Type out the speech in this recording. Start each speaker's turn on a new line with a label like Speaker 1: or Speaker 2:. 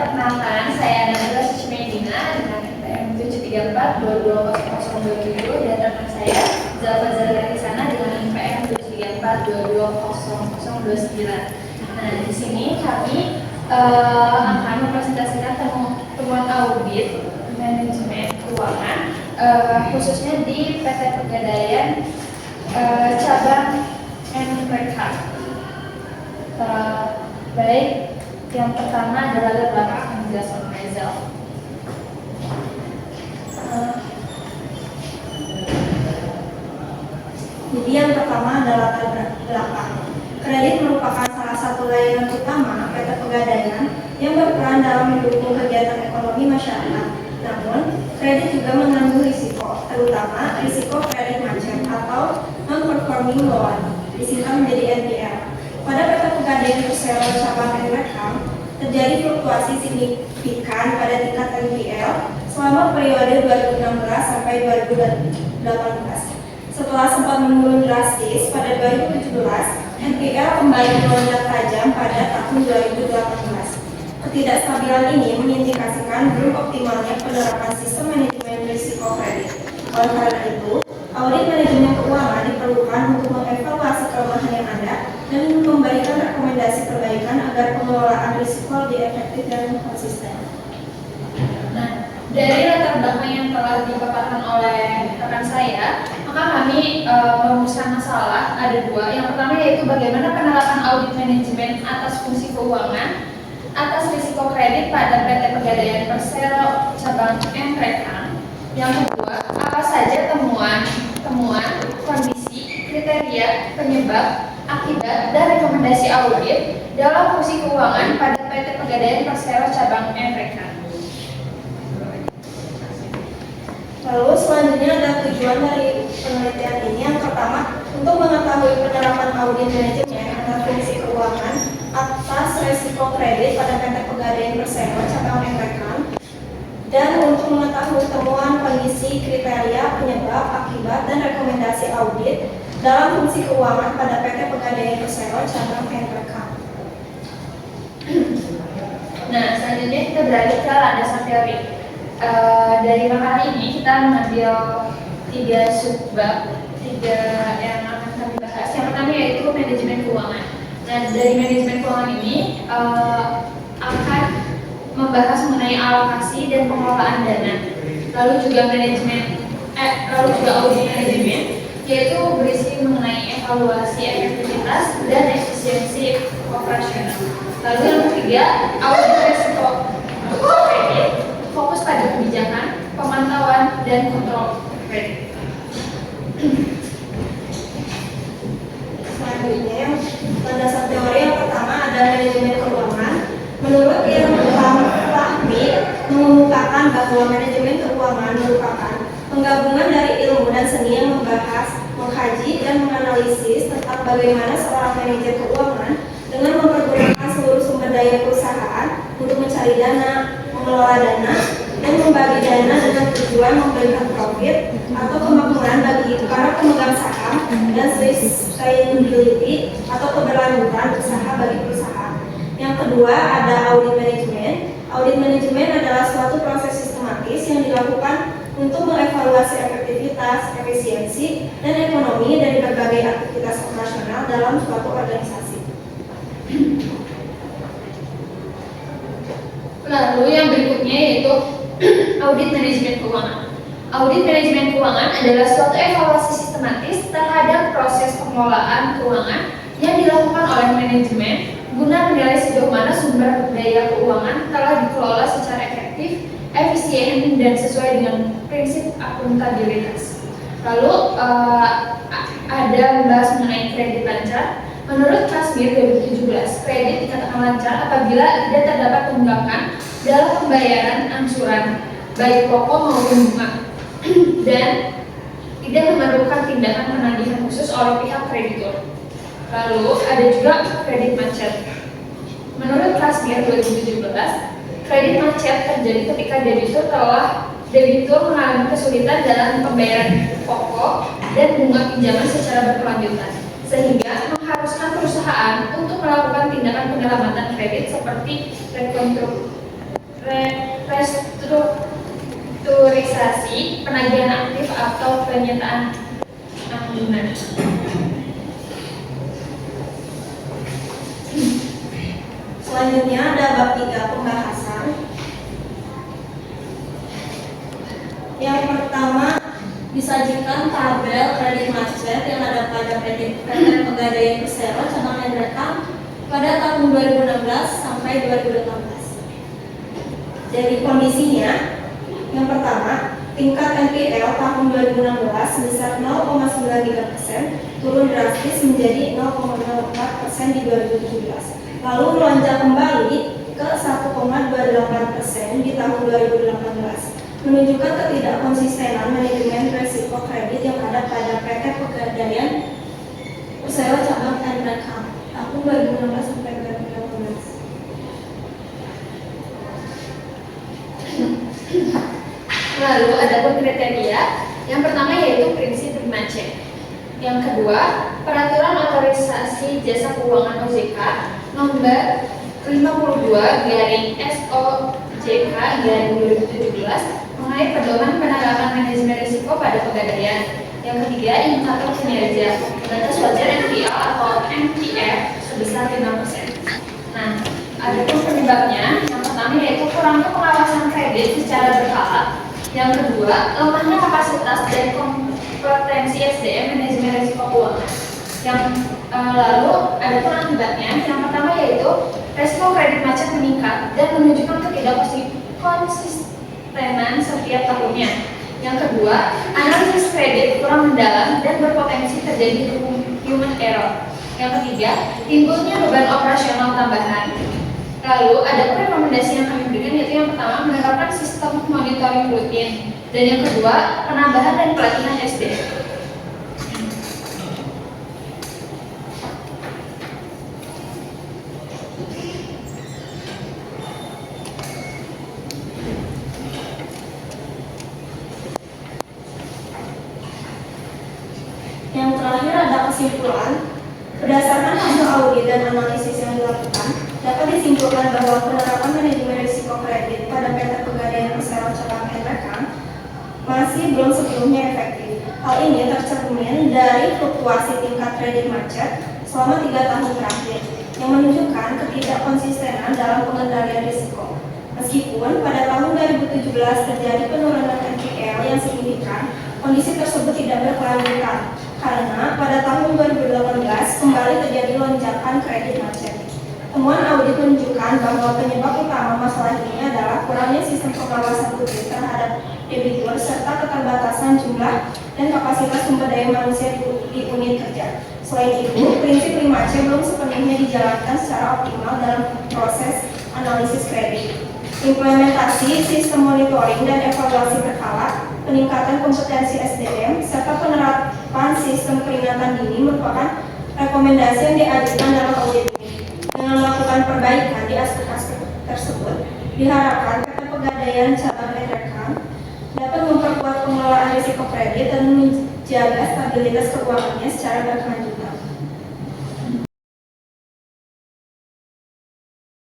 Speaker 1: perkenalkan, saya Nabila Sucimedina dengan NPM 734220027 dan rekan saya Zalfa Zaliarisana dengan NPM 734220029. Nah, di sini kami akan mempresentasikan temuan audit manajemen keuangan khususnya di PT Pegadaian cabang NPK. Baik, yang pertama adalah latar belakang yang dijelaskan oleh Rizal.
Speaker 2: Jadi yang pertama adalah latar belakang. Kredit merupakan salah satu layanan utama PT Pegadaian yang berperan dalam mendukung kegiatan ekonomi masyarakat. Namun, kredit juga mengandung risiko, terutama risiko kredit macet atau non-performing loan, disingkat menjadi NPL. Pada PT Pegadaian Persero cabang NPK, terjadi fluktuasi signifikan pada tingkat NPL selama periode 2016 sampai 2018. Setelah sempat menurun drastis pada 2017, NPL kembali melonjak tajam pada tahun 2018. Ketidakstabilan ini mengindikasikan belum optimalnya penerapan sistem manajemen risiko kredit. Oleh karena itu, audit manajemen keuangan diperlukan untuk mengevaluasi kelemahan yang ada dan memberikan rekomendasi perbaikan agar pengelolaan risiko lebih efektif dan konsisten.
Speaker 1: Nah, dari latar belakang yang telah dipaparkan oleh rekan saya, maka kami merumuskan masalah ada dua. Yang pertama yaitu bagaimana penerapan audit manajemen atas fungsi keuangan atas risiko kredit pada PT Pegadaian Persero cabang NPK. Yang kedua, apa saja temuan, kondisi, kriteria, penyebab, akibat, dan rekomendasi audit dalam fungsi keuangan pada PT Pegadaian Persero cabang NPK.
Speaker 2: Lalu selanjutnya ada tujuan dari penelitian ini. Yang pertama, untuk mengetahui penerapan audit manajemen atas fungsi keuangan atas resiko kredit pada PT Pegadaian Persero cabang NPK, dan untuk mengetahui temuan, kondisi, kriteria, penyebab, akibat, dan rekomendasi audit dalam fungsi keuangan pada PT Pegadaian Persero cabang NPK.
Speaker 1: Nah, selanjutnya kita beralih ke landasan teori. Dari makalah ini kita mengambil tiga subbab, yang akan kami bahas. Yang pertama yaitu manajemen keuangan. Nah, dari manajemen keuangan ini akan membahas mengenai alokasi dan pengelolaan dana. Lalu juga audit manajemen, yaitu berisi mengenai evaluasi efektivitas dan efisiensi operasional. Lalu yang ketiga, audit risiko kredit, fokus pada kebijakan, pemantauan, dan kontrol kredit.
Speaker 2: Selanjutnya, landasan teori yang pertama ada manajemen keuangan. Menurut Irfan Fahmi, mengemukakan bahwa manajemen keuangan merupakan penggabungan dari ilmu dan seni yang membahas, mengkaji, dan menganalisis tentang bagaimana seorang manajer keuangan dengan mempergunakan seluruh sumber daya perusahaan untuk mencari dana, mengelola dana, dan membagi dana dengan tujuan memberikan profit atau kemakmuran bagi para pemegang saham dan sustainability atau keberlanjutan usaha bagi perusahaan. Yang kedua ada audit manajemen. Audit manajemen adalah suatu proses sistematis yang dilakukan untuk mengevaluasi efektivitas, efisiensi, dan ekonomi dari berbagai aktivitas operasional dalam suatu organisasi.
Speaker 1: Lalu yang berikutnya yaitu audit manajemen keuangan. Audit manajemen keuangan adalah suatu evaluasi sistematis terhadap proses pengelolaan keuangan yang dilakukan oleh manajemen guna menilai sejauh mana sumber daya keuangan telah dikelola secara efektif, efisien, dan sesuai dengan prinsip akuntabilitas. Lalu ada membahas mengenai kredit lancar. Menurut Kasmir 2017, kredit dikatakan lancar apabila tidak terdapat tunggakan dalam pembayaran angsuran baik pokok maupun bunga dan tidak memerlukan tindakan penagihan khusus oleh pihak kreditur. Lalu ada juga kredit macet. Menurut Kasmir 2017, kredit macet terjadi ketika debitur mengalami kesulitan dalam pembayaran pokok dan bunga pinjaman secara berkelanjutan, sehingga mengharuskan perusahaan untuk melakukan tindakan penyelamatan kredit seperti restrukturisasi, penagihan aktif atau penyitaan anggaran.
Speaker 2: Selanjutnya ada bab 3 pembahasan. Yang pertama, disajikan tabel kredit macet yang ada pada PT Pegadaian Persero cabang Endrekang pada tahun 2016 sampai 2018. Jadi kondisinya, yang pertama, tingkat NPL tahun 2016 sebesar 0,93%, turun drastis menjadi 0,04% di 2017. Lalu melonjak kembali ke 1,28% di tahun 2018, menunjukkan ketidakkonsistenan manajemen risiko kredit yang ada pada PT Pegadaian Persero cabang Endrekang tahun 2016 sampai 2018.
Speaker 1: Lalu ada pun kriteria. Yang pertama yaitu prinsip prima check. Yang kedua, peraturan otorisasi jasa keuangan OJK nomor 52/SOJK/2017 mengenai pedoman penerapan manajemen risiko pada pegadaian. Yang ketiga, indikator kinerja batas wajar NPL atau MPF sebesar 5%. Nah, ada pun penyebabnya. Yang pertama yaitu kurangnya pengawasan kredit secara berkala. Yang kedua, lemahnya kapasitas dan kompetensi SDM manajemen risiko keuangan. Yang lalu ada pun akibatnya. Yang pertama yaitu risiko kredit macet meningkat dan menunjukkan ketidakkonsistenan setiap tahunnya. Yang kedua, analisis kredit kurang mendalam dan berpotensi terjadi human error. Yang ketiga, timbulnya beban operasional tambahan. Lalu ada rekomendasi yang kami berikan, yaitu yang pertama menerapkan sistem monitoring rutin, dan yang kedua penambahan dan pelatihan SDM.
Speaker 2: Yang terakhir ada kesimpulan. Berdasarkan hasil audit dan analisis yang dilakukan, dapat disimpulkan bahwa penerapan manajemen risiko kredit pada PT Pegadaian Persero cabang Endrekang masih belum sepenuhnya efektif. Hal ini tercermin dari fluktuasi tingkat kredit macet selama 3 tahun terakhir, yang menunjukkan ketidakkonsistenan dalam pengendalian risiko. Meskipun pada tahun 2017 terjadi penurunan NPL yang signifikan, kondisi tersebut tidak berkelanjutan karena pada tahun 2018 kembali terjadi lonjakan kredit macet. Temuan audit menunjukkan bahwa penyebab utama masalah ini adalah kurangnya sistem pengawasan rutin terhadap debitur serta keterbatasan jumlah dan kapasitas sumber daya manusia di unit kerja. Selain itu, prinsip prima C belum sepenuhnya dijalankan secara optimal dalam proses analisis kredit. Implementasi sistem monitoring dan evaluasi berkala, peningkatan kompetensi SDM, serta penerapan sistem peringatan dini merupakan rekomendasi yang diajukan dalam audit ini. Dengan melakukan perbaikan di aspek-aspek tersebut, diharapkan PT Pegadaian cabang Endrekang dapat memperkuat pengelolaan risiko kredit dan menjaga stabilitas keuangannya secara berkelanjutan.